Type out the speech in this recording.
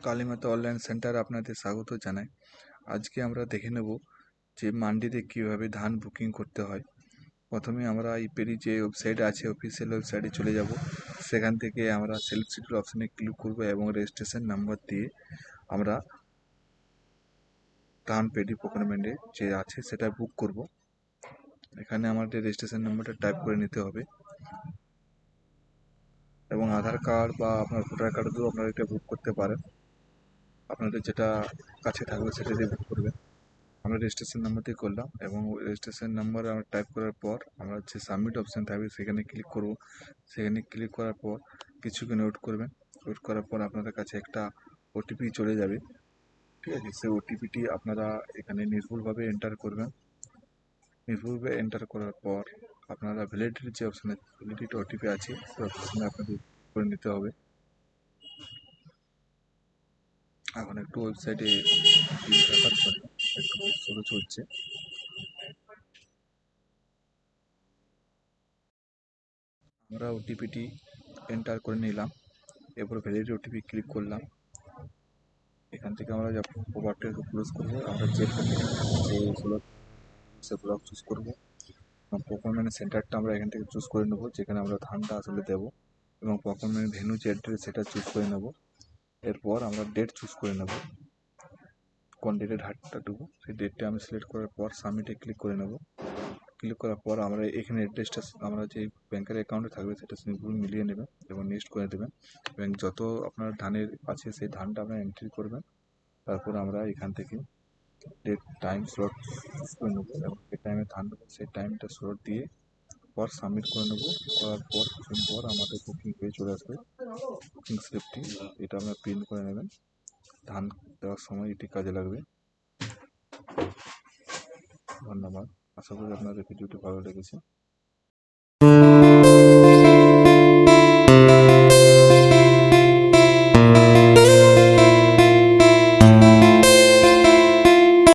Kalimata online centre আপনাদের স্বাগত জানাই। আজকে আমরা দেখে নেব যে মান্ডিতে কীভাবে ধান বুকিং করতে হয়। প্রথমে আমরা ইপেরি যে ওয়েবসাইট আছে অফিসিয়াল ওয়েবসাইটে চলে যাব। সেখান থেকে আমরা সেলফ শিডিউল অপশানে ক্লিক করব এবং রেজিস্ট্রেশন নাম্বার দিয়ে আমরা ধান পেডি প্রকুরমেন্টে যে আছে সেটা বুক করব। এখানে আমাদের রেজিস্ট্রেশন নাম্বারটা টাইপ করে নিতে হবে এবং আধার কার্ড বা আপনার ভোটার কার্ড দিয়েও আপনারা এটা বুক করতে পারেন। আপনাদের যেটা কাছে থাকবে সেটা দিয়ে বুক করবেন। আমরা রেজিস্ট্রেশন নাম্বার দিয়ে করলাম এবং রেজিস্ট্রেশন নাম্বার আমরা টাইপ করার পর আমরা যে সাবমিট অপশান থাকবে সেখানে ক্লিক করব। সেখানে ক্লিক করার পর কিছুক্ষণ ওয়েট করবেন। ওয়েট করার পর আপনাদের কাছে একটা ওটিপি চলে যাবে, ঠিক আছে? সেই ওটিপিটি আপনারা এখানে নির্ভুলভাবে এন্টার করবেন। নির্ভুলভাবে এন্টার করার পর আপনারা ভ্যালিডিটির যে অপশানে ভ্যালিডিটি ওটিপি আছে সেই অপশানে আপনাদের করে নিতে হবে। এখন একটু ওয়েবসাইটে দেখার জন্য একটু স্লো চলছে। আমরা ওটিপিটি এন্টার করে নিলাম, এরপর ভ্যালিডিটি ওটিপি ক্লিক করলাম। এখান থেকে আমরা যখন প্রোডাক্টটাকে ক্লোজ করবো, আমরা যে ব্লক সে ব্লক চুজ করবো এবং প্রকুরমেন্ট সেন্টারটা আমরা এখান থেকে চুজ করে নেবো যেখানে আমরা ধানটা আসলে দেবো এবং প্রকুরমেন্ট ভেন্যু যে অ্যাড্রেস সেটা চুজ করে নেব। এরপর আমরা ডেট চুজ করে নেব, কোন ডেটে ধানটা দেবো সেই ডেটটা আমি সিলেক্ট করার পর সাবমিটে ক্লিক করে নেব। ক্লিক করার পর আমরা এখানে অ্যাড্রেসটা আমরা যে ব্যাংকের অ্যাকাউন্টে থাকবে সেটা সিম্পল মিলিয়ে নেবেন এবং নেক্সট করে দেবেন এবং যত আপনার ধানের আছে সেই ধানটা আপনার এন্ট্রি করবেন। তারপর আমরা এখান থেকে ডেট টাইম স্লট চুজ করে নেবো এবং যে টাইমে ধান দেবো সেই টাইমটা স্লট দিয়ে পর সাবমিট করে নেবো। করার পর কিছুক্ষণ পর আমাদের বুকিং পেয়ে চলে আসবে বুকিং স্লিপটি। এটা আপনার প্রিন্ট করে নেবেন, ধান দেওয়ার সময় এটি কাজে লাগবে। ধন্যবাদ। আশা করি আপনাদের ভিডিওটি ভালো লেগেছে।